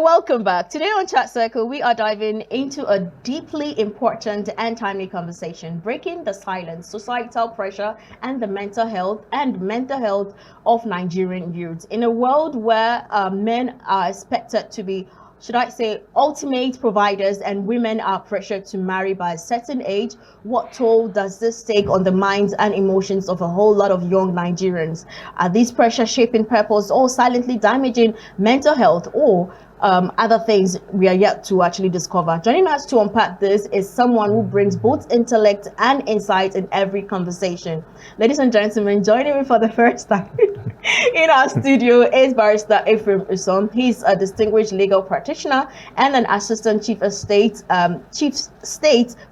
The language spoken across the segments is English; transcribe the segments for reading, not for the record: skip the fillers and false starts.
welcome back. Today on Chat Circle, we are diving into a deeply important and timely conversation, breaking the silence, societal pressure, and the mental health of Nigerian youths. In a world where men are expected to be, should I say, ultimate providers, and women are pressured to marry by a certain age, what toll does this take on the minds and emotions of a whole lot of young Nigerians? Are these pressures shaping purpose or silently damaging mental health, or other things we are yet to actually discover? Joining us to unpack this is someone who brings both intellect and insight in every conversation. Ladies and gentlemen, joining me for the first time in our studio is Barrister Ephraim Usom. He's a distinguished legal practitioner and an assistant chief state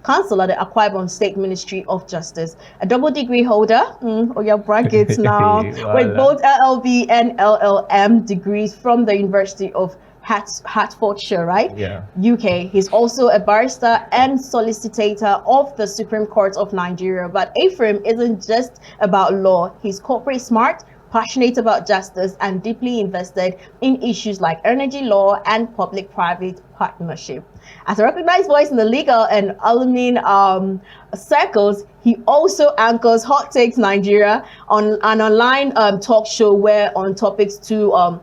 counsel at the Akwa Ibom State Ministry of Justice. A double degree holder, your brackets now, with both LLB and LLM degrees from the University of Hertfordshire, right? Yeah. UK. He's also a barrister and solicitor of the Supreme Court of Nigeria. But Ephraim isn't just about law. He's corporate smart, passionate about justice, and deeply invested in issues like energy law and public-private partnership. As a recognized voice in the legal and alumni circles, he also anchors Hot Takes Nigeria on an online talk show where on topics to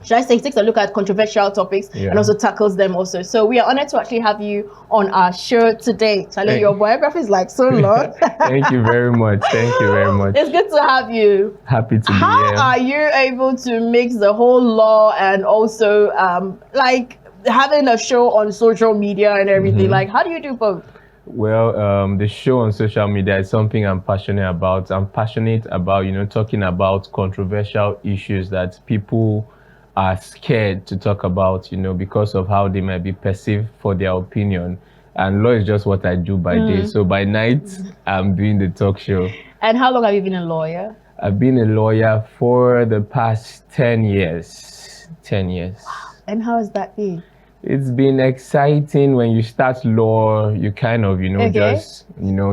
should I say, takes a look at controversial topics and also tackles them also. So we are honored to actually have you on our show today. Charlie, your biography is like so long. Thank you very much. Thank you very much. It's good to have you. Happy to be How here. are you able to mix the whole law and also like having a show on social media and everything? Like, how do you do both? Well, the show on social media is something I'm passionate about. I'm passionate about, talking about controversial issues that people are scared to talk about, because of how they might be perceived for their opinion. And law is just what I do by day. So by night, I'm doing the talk show. And how long have you been a lawyer? I've been a lawyer for the past 10 years. 10 years. And how has that been? It's been exciting. When you start law, you kind of, just,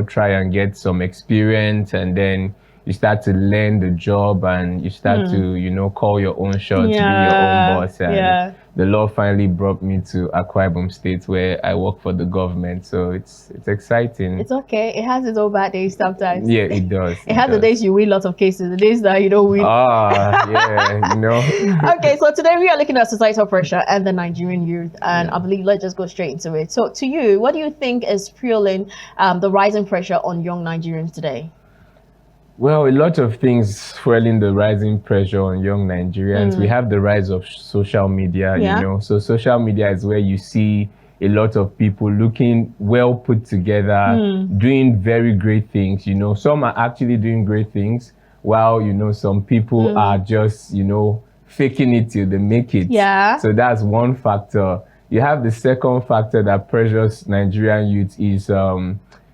try and get some experience, and then you start to learn the job, and you start to, call your own shots, be your own boss. And the law finally brought me to Akwa Ibom State, where I work for the government. So it's exciting. It's okay. It has its own bad days sometimes. Yeah, it does. It has the days you win lots of cases, the days that you don't win. Okay, so today we are looking at societal pressure and the Nigerian youth, and I believe let's just go straight into it. So to you, what do you think is fueling the rising pressure on young Nigerians today? Well, a lot of things fueling the rising pressure on young Nigerians. We have the rise of social media, So social media is where you see a lot of people looking well put together, doing very great things. Some are actually doing great things, while, some people are just, faking it till they make it. Yeah. So that's one factor. You have the second factor that pressures Nigerian youth is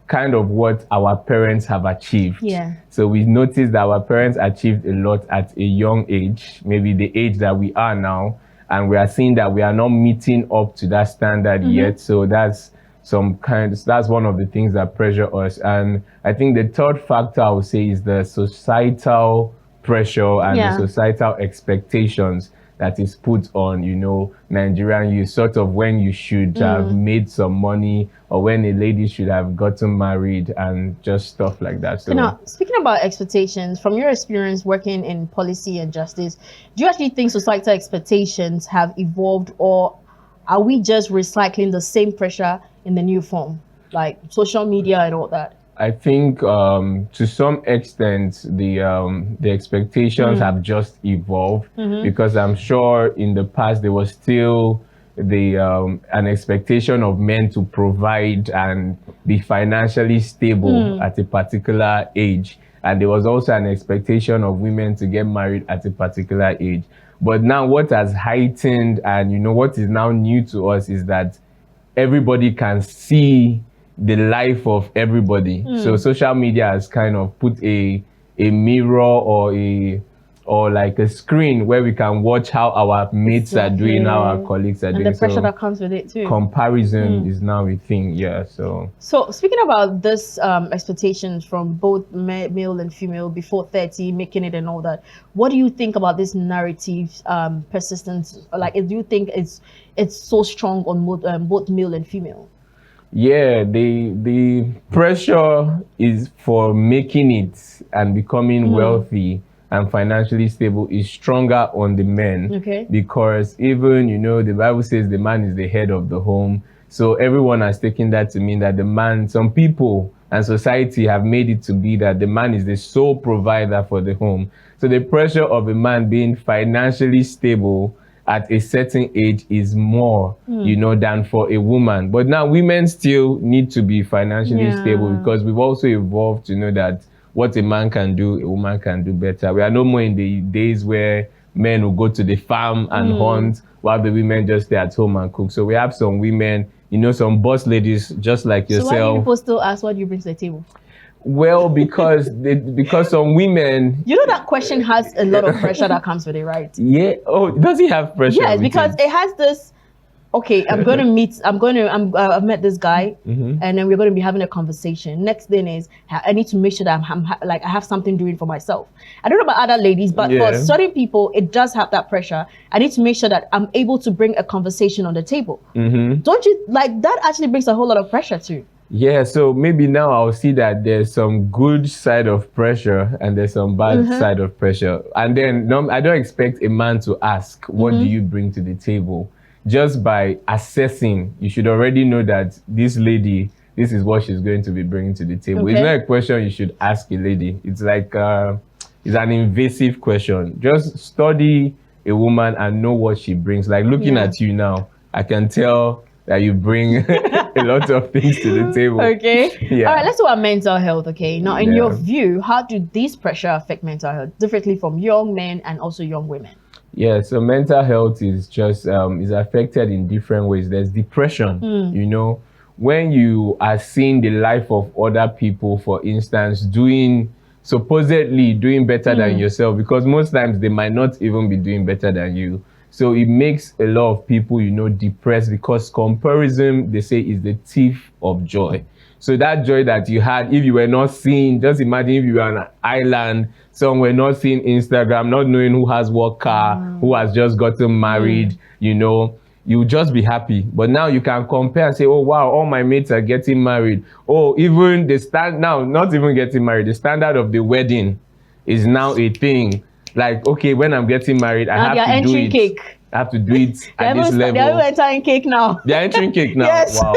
kind of what our parents have achieved. Yeah. So we noticed that our parents achieved a lot at a young age, maybe the age that we are now, and we are seeing that we are not meeting up to that standard yet. So that's that's one of the things that pressure us. And I think the third factor I would say is the societal pressure and the societal expectations that is put on, Nigerian youth, sort of when you should have made some money, or when a lady should have gotten married, and just stuff like that. So now, speaking about expectations, from your experience working in policy and justice, do you actually think societal expectations have evolved, or are we just recycling the same pressure in the new form, like social media and all that? I think to some extent the expectations have just evolved, because I'm sure in the past there was still an expectation of men to provide and be financially stable at a particular age, and there was also an expectation of women to get married at a particular age. But now what has heightened, and what is now new to us, is that everybody can see the life of everybody. So social media has kind of put a mirror or or like a screen where we can watch how our mates are doing, how our colleagues are and doing. the pressure So that comes with it too. comparison is now a thing. Yeah. So Speaking about this expectations from both male and female before 30, making it and all that, what do you think about this narrative persistence? Like, do you think it's so strong on both male and female? yeah, the pressure is for making it and becoming wealthy and financially stable is stronger on the men. Okay. Because even, the Bible says the man is the head of the home. So everyone has taken that to mean that the man, some people and society have made it to be that the man is the sole provider for the home. So the pressure of a man being financially stable at a certain age is more, than for a woman. But now women still need to be financially stable because we've also evolved to know that what a man can do, a woman can do better. We are no more in the days where men will go to the farm and hunt while the women just stay at home and cook. So we have some women, some boss ladies just like yourself. So why do people still ask what you bring to the table? Well, because some women... that question has a lot of pressure that comes with it, right? Yeah. Oh, does it have pressure? Yes, because it has this... Okay, I've met this guy, and then we're going to be having a conversation. Next thing is, I need to make sure that I have something doing for myself. I don't know about other ladies, but for certain people, it does have that pressure. I need to make sure that I'm able to bring a conversation on the table. Don't you like that? Actually brings a whole lot of pressure too. Yeah, so maybe now I'll see that there's some good side of pressure and there's some bad side of pressure. And then I don't expect a man to ask, what do you bring to the table? Just by assessing, you should already know that this lady, this is what she's going to be bringing to the table. Okay. It's not a question you should ask a lady. It's like, it's an invasive question. Just study a woman and know what she brings. Like looking at you now, I can tell that you bring a lot of things to the table. Okay. Yeah. All right, let's talk about mental health, okay? Now, in your view, how do these pressure affect mental health differently from young men and also young women? Yeah, so mental health is just, is affected in different ways. There's depression, when you are seeing the life of other people, for instance, supposedly doing better than yourself, because most times they might not even be doing better than you. So it makes a lot of people, depressed, because comparison, they say, is the thief of joy. So that joy that you had, if you were not seeing, just imagine if you were on an island, somewhere not seeing Instagram, not knowing who has what car, who has just gotten married, you just be happy. But now you can compare and say, oh, wow, all my mates are getting married. Oh, even now, not even getting married, the standard of the wedding is now a thing. Like, okay, when I'm getting married, I have to do it. Cake. I have to do it at this level. They're entering cake now. They're entering cake now. Yes. Wow.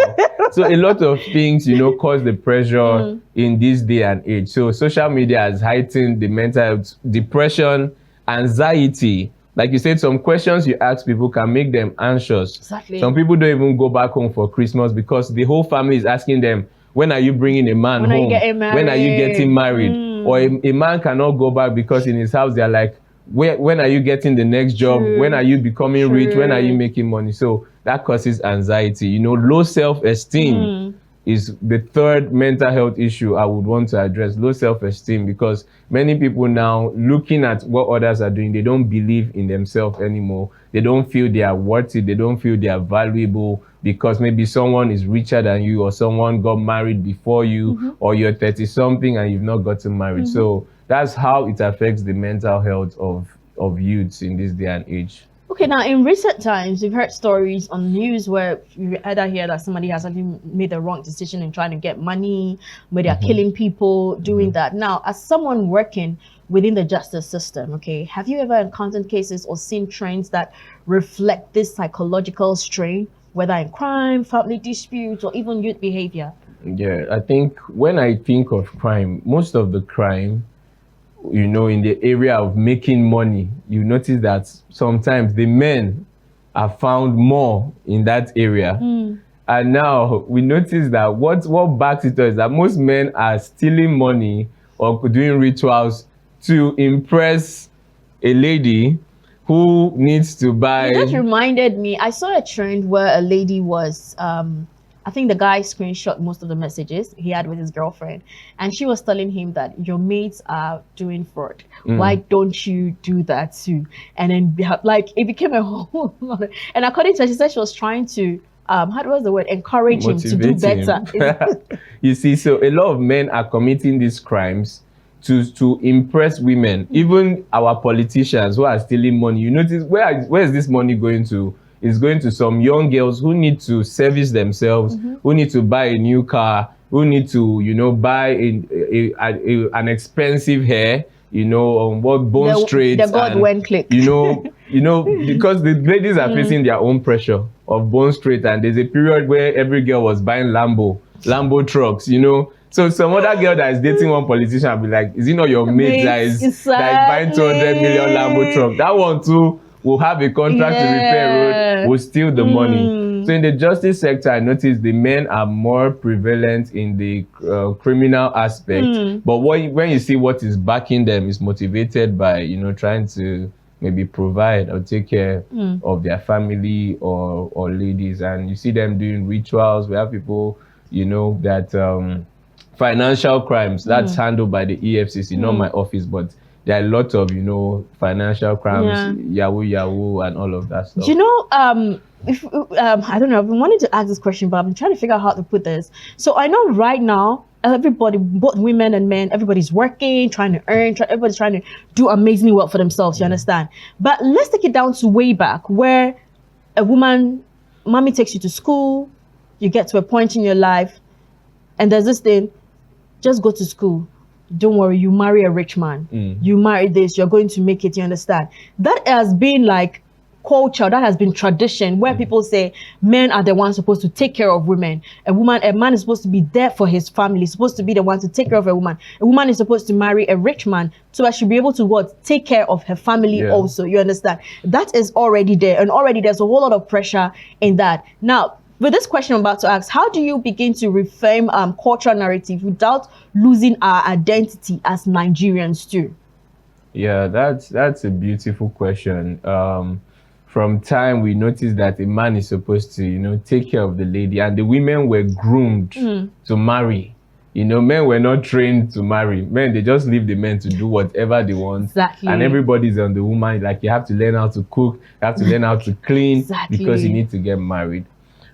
So a lot of things, cause the pressure in this day and age. So social media has heightened the mental health, depression, anxiety. Like you said, some questions you ask people can make them anxious. Exactly. Some people don't even go back home for Christmas because the whole family is asking them, when are you bringing a man home? When are you getting married? Or a man cannot go back because in his house they're like, when are you getting the next job? When are you becoming rich? When are you making money? So that causes anxiety. Low self-esteem is the third mental health issue I would want to address. Low self-esteem, because many people now, looking at what others are doing, they don't believe in themselves anymore. They don't feel they are worthy. They don't feel they are valuable because maybe someone is richer than you, or someone got married before you, or you're 30-something and you've not gotten married. So that's how it affects the mental health of youths in this day and age. Okay, now in recent times, we've heard stories on news where you either hear that somebody has actually made the wrong decision in trying to get money, where they're killing people, doing that. Now, as someone working within the justice system, okay, have you ever encountered cases or seen trends that reflect this psychological strain, whether in crime, family disputes, or even youth behavior? Yeah, I think when I think of crime, most of the crime, in the area of making money, you notice that sometimes the men are found more in that area. And now we notice that what backs it up is that most men are stealing money or doing rituals to impress a lady who needs to buy. It just reminded me, I saw a trend where a lady was, I I think the guy screenshot most of the messages he had with his girlfriend, and she was telling him that your mates are doing fraud. Why don't you do that too? And then like it became a whole lot. And according to her, she said she was trying to how was the word, encourage him to do Motivate better. You see, so a lot of men are committing these crimes to impress women. Even our politicians who are stealing money, you notice where is this money going to? It's going to some young girls who need to service themselves, who need to buy a new car, who need to buy an expensive hair, what bone straight. The God went click. Because the ladies are facing their own pressure of bone straight, and there's a period where every girl was buying Lambo trucks, So some other girl that is dating one politician will be like, is it not your mate that is buying 200 million Lambo truck? That one too will have a contract to repair road, will steal the money. So in the justice sector, I noticed the men are more prevalent in the criminal aspect. But when you see what is backing them, is motivated by, trying to maybe provide or take care of their family or ladies. And you see them doing rituals. We have people, that financial crimes, that's handled by the EFCC, not my office, but there are a lot of, financial crimes, Yahoo, and all of that stuff. I don't know, I've been wanting to ask this question, but I'm trying to figure out how to put this. So I know right now, everybody, both women and men, everybody's working, trying to earn, everybody's trying to do amazingly well for themselves, you understand? But let's take it down to way back where a woman, mommy takes you to school, you get to a point in your life, and there's this thing, just go to school. Don't worry, you marry a rich man. You marry this, you're going to make it, you understand? That has been like culture, that has been tradition, where people say men are the ones supposed to take care of women. A man is supposed to be there for his family, supposed to be the one to take care of a woman. A woman is supposed to marry a rich man so that she'll be able to take care of her family also, you understand? That is already there, and already there's a whole lot of pressure in that. Now, with this question I'm about to ask, how do you begin to reframe cultural narrative without losing our identity as Nigerians too? Yeah, that's a beautiful question. From time we noticed that a man is supposed to, take care of the lady, and the women were groomed to marry. Men were not trained to marry. Men, they just leave the men to do whatever they want. Exactly. And everybody's on the woman. Like, you have to learn how to cook, you have to learn how to clean, because you need to get married.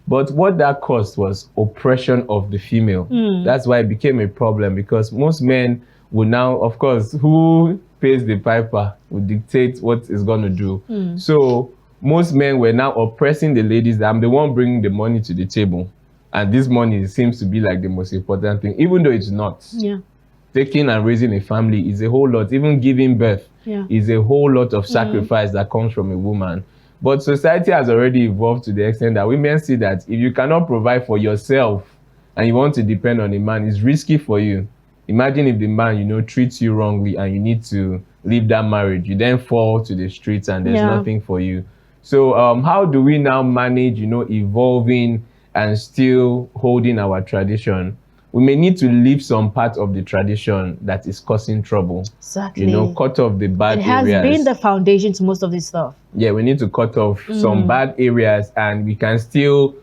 But what that caused was oppression of the female. That's why it became a problem, because most men will now, of course, who pays the piper will dictate what is going to do. So most men were now oppressing the ladies. I'm the one bringing the money to the table. And this money seems to be like the most important thing, even though it's not. Yeah. Taking and raising a family is a whole lot. Even giving birth is a whole lot of sacrifice that comes from a woman. But society has already evolved to the extent that women see that if you cannot provide for yourself and you want to depend on a man, it's risky for you. Imagine if the man, treats you wrongly and you need to leave that marriage. You then fall to the streets and there's nothing for you. So how do we now manage, evolving and still holding our tradition? We may need to leave some part of the tradition that is causing trouble. Exactly. Cut off the bad areas. It has been the foundation to most of this stuff. Yeah, we need to cut off some bad areas, and we can still,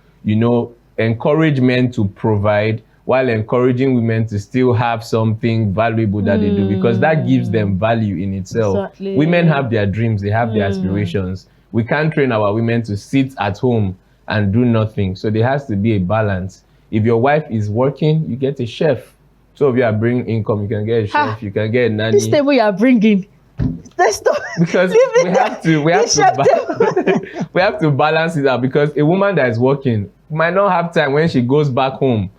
encourage men to provide while encouraging women to still have something valuable that they do, because that gives them value in itself. Exactly. Women have their dreams, they have their aspirations. We can't train our women to sit at home and do nothing. So there has to be a balance. If your wife is working, you get a chef. So if you are bringing income, you can get a chef, you can get a nanny. This table you are bringing, let's stop. Because we have to balance it out, because a woman that is working might not have time when she goes back home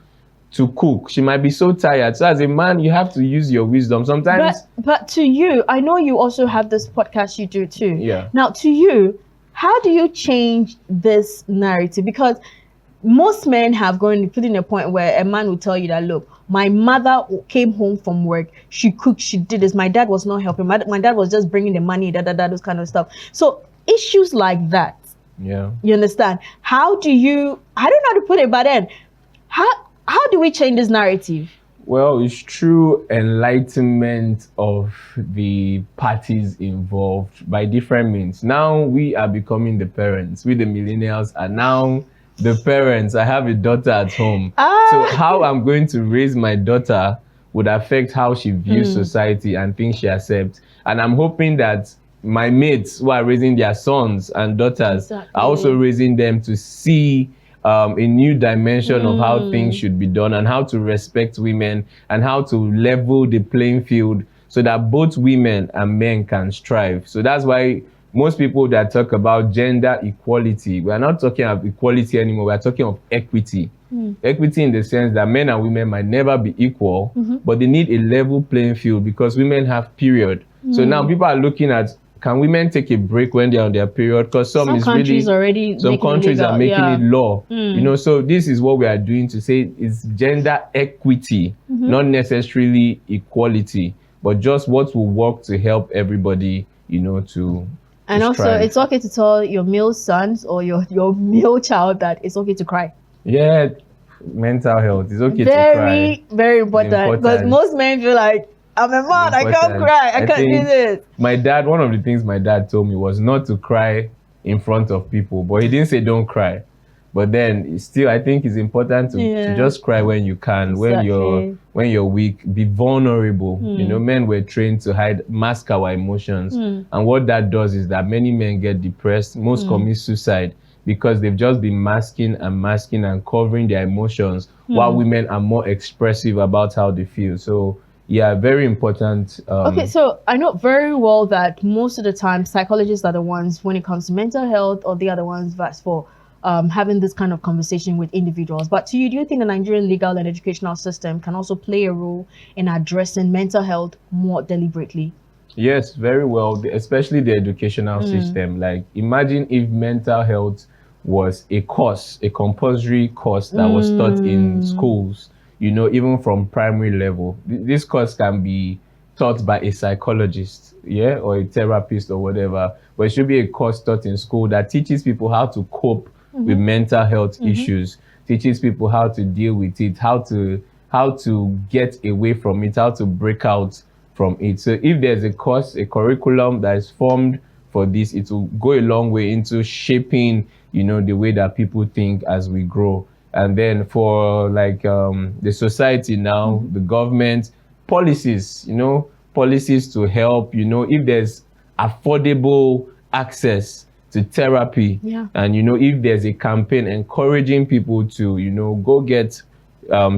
to cook. She might be so tired. So as a man, you have to use your wisdom. Sometimes. But to you, I know you also have this podcast you do too. Yeah. Now to you, how do you change this narrative? Because most men have gone put in a point where a man will tell you that, look, my mother came home from work, she cooked, she did this, my dad was not helping, my dad was just bringing the money, those kind of stuff. So issues like that, you understand? How do you, I don't know how to put it, but then how do we change this narrative? Well, it's through enlightenment of the parties involved by different means. Now we are becoming the parents. We, the millennials, are now the parents. I have a daughter at home. So how I'm going to raise my daughter would affect how she views society and things she accepts. And I'm hoping that my mates who are raising their sons and daughters are also raising them to see a new dimension of how things should be done and how to respect women and how to level the playing field so that both women and men can strive. So that's why most people that talk about gender equality, we are not talking of equality anymore, we are talking of equity. Equity in the sense that men and women might never be equal, but they need a level playing field because women have period. So now people are looking at, can women take a break when they're on their period? Because some countries are making it law. You know, so this is what we are doing to say it's gender equity, not necessarily equality, but just what will work to help everybody, you know, to also strive. It's okay to tell your male sons or your male child that it's okay to cry. Yeah, mental health is okay to cry. Very important, because most men feel like, I'm a man, I can't cry, I can't do this. My dad, one of the things my dad told me was not to cry in front of people, but he didn't say don't cry. But then still, I think it's important to just cry when you can, when you're weak, be vulnerable. You know, men were trained to mask our emotions. And what that does is that many men get depressed, most commit suicide, because they've just been masking and covering their emotions, while women are more expressive about how they feel. So yeah, very important. Okay, so I know very well that most of the time psychologists are the ones when it comes to mental health, or they are the ones that's for having this kind of conversation with individuals. But to you, do you think the Nigerian legal and educational system can also play a role in addressing mental health more deliberately? Yes, very well, especially the educational system. Like, imagine if mental health was a course, a compulsory course that was taught in schools, you know, even from primary level. This course can be taught by a psychologist, yeah, or a therapist or whatever, but it should be a course taught in school that teaches people how to cope with mental health issues, teaches people how to deal with it, how to get away from it, how to break out from it. So if there's a course, a curriculum that is formed for this, it will go a long way into shaping, you know, the way that people think as we grow. And then for like the society now, the government, policies, you know, policies to help, you know, if there's affordable access to therapy, and, you know, if there's a campaign encouraging people to, you know, go get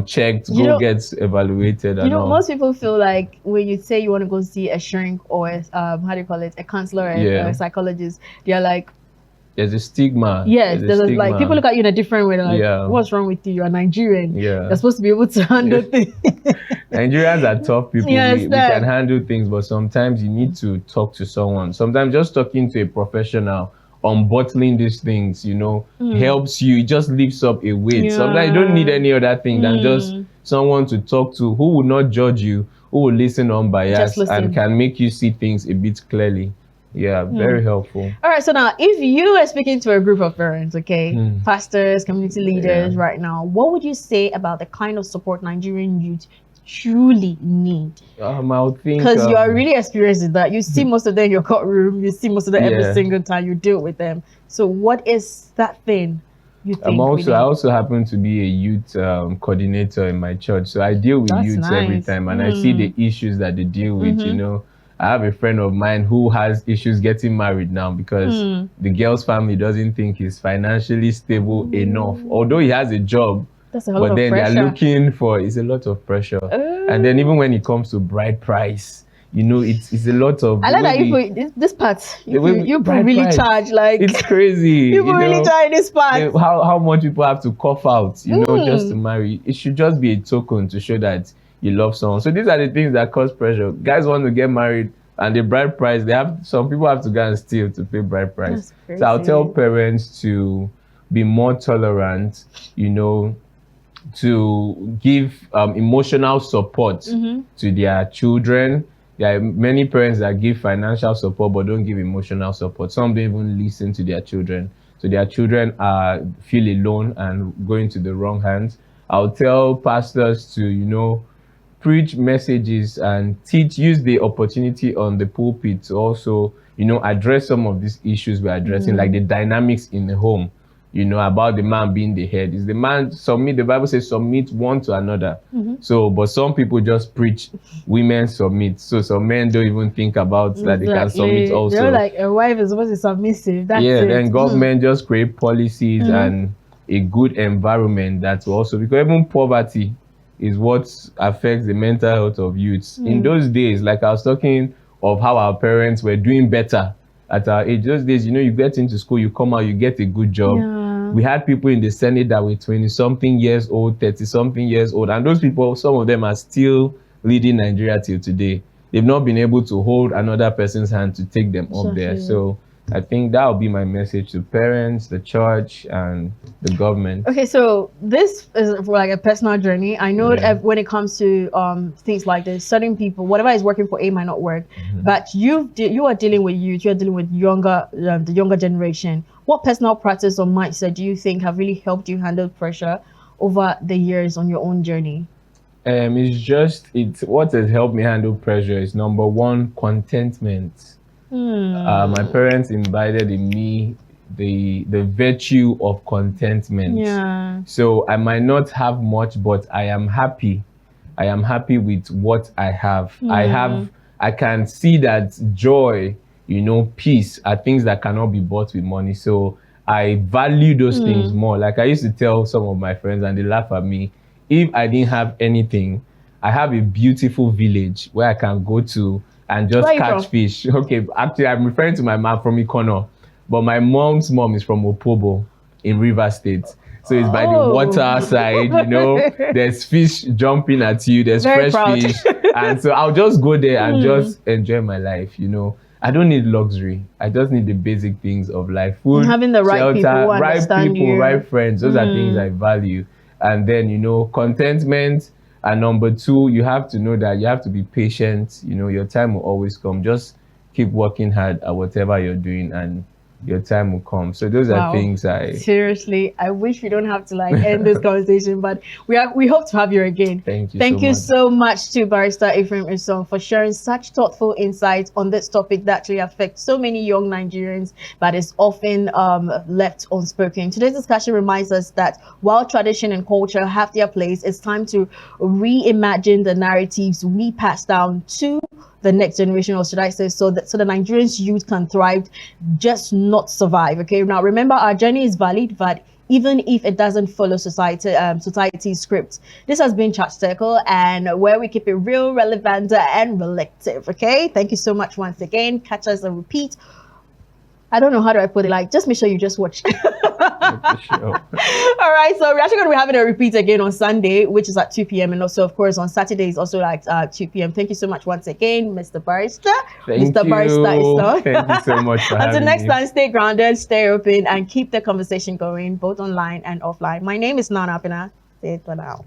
checked, get evaluated. You know, most people feel like when you say you want to go see a shrink or how do you call it, a counselor or a psychologist, they're like, there's a stigma. Yes, there's stigma. Like, people look at you in a different way. They're like, what's wrong with you? You're a Nigerian. You're supposed to be able to handle things. Nigerians are tough people. We can handle things, but sometimes you need to talk to someone. Sometimes just talking to a professional, unbottling these things, you know, helps you. It just lifts up a weight. Sometimes you don't need any other thing than just someone to talk to who will not judge you, who will listen unbiased and can make you see things a bit clearly. Yeah, very helpful. All right, so now if you were speaking to a group of parents, okay, pastors, community leaders right now, what would you say about the kind of support Nigerian youth truly need? I would think, because you are really experiencing that. You see most of them in your courtroom, you see most of them every single time you deal with them. So what is that thing you think? I also happen to be a youth coordinator in my church, so I deal with youths every time, and I see the issues that they deal with. You know, I have a friend of mine who has issues getting married now because the girl's family doesn't think he's financially stable enough, although he has a job. But then they're looking for, it's a lot of pressure. And then even when it comes to bride price, you know, it's a lot of... I like that you this part, you really charge, like... It's crazy. People really charge this part. How much people have to cough out, you know, just to marry. It should just be a token to show that you love someone. So these are the things that cause pressure. Guys want to get married, and the bride price, some people have to go and steal to pay bride price. So I'll tell parents to be more tolerant, you know, to give emotional support to their children. There are many parents that give financial support but don't give emotional support. Some don't even listen to their children. So their children feel alone and going to the wrong hands. I'll tell pastors to, you know, preach messages and use the opportunity on the pulpit to also, you know, address some of these issues we're addressing, like the dynamics in the home. about the man being the head. Is the man submit? The Bible says submit one to another. So, but some people just preach women submit. So some men don't even think about that they can submit also. They're like, a wife is supposed to be submissive. That's yeah, it. then government just create policies and a good environment that will also, because even poverty is what affects the mental health of youths. In those days, like I was talking of how our parents were doing better at our age. Those days, you get into school, you come out, you get a good job. Yeah. We had people in the Senate that were 20-something years old, 30-something years old, and those people, some of them are still leading Nigeria till today. They've not been able to hold another person's hand to take them up there. So I think that will be my message to parents, the church, and the government. Okay, so this is like a personal journey. I know that when it comes to things like this, certain people, whatever is working for A might not work. But you are dealing with youth. You are dealing with the younger generation. What personal practice or mindset do you think have really helped you handle pressure over the years on your own journey? It's what has helped me handle pressure is, number one, contentment. My parents invited in me the virtue of contentment. Yeah. So I might not have much, but I am happy. I am happy with what I have. I can see that joy, peace are things that cannot be bought with money. So I value those things more. Like I used to tell some of my friends, and they laugh at me. If I didn't have anything, I have a beautiful village where I can go to and just catch fish. Okay, actually, I'm referring to my mom from Ikono, but my mom's mom is from Opobo in River State. So it's by the water side, there's fish jumping at you, there's fresh fish. And so I'll just go there and just enjoy my life, I don't need luxury. I just need the basic things of life. Food, having the right shelter, people who right understand people, you. right friends. Those are things I value. And then, contentment. And number two, you have to know that you have to be patient. Your time will always come. Just keep working hard at whatever you're doing, and your time will come. So those are things seriously, I wish we don't have to end this conversation, but we hope to have you again. Thank you so much to Barrister Ephraim Isong for sharing such thoughtful insights on this topic that actually affects so many young Nigerians, but is often left unspoken. Today's discussion reminds us that while tradition and culture have their place, it's time to reimagine the narratives we pass down to the next generation, or should I say, so the Nigerians youth can thrive, just not survive. Okay, now remember, our journey is valid, but even if it doesn't follow society's script. This has been Chat Circle, and where we keep it real, relevant, and relative. Okay, thank you so much once again. Catch us and repeat. I don't know how do I put it. Just make sure you just watch. Sure. All right, so we're actually going to be having a repeat again on Sunday, which is at 2 p.m. and also, of course, on Saturdays also at 2 p.m. Thank you so much once again, Mr. Barrister. Thank you. Barrister. Thank you so much for Until next me. time, stay grounded, stay open, and keep the conversation going, both online and offline. My name is Nana Apina. Say it for now.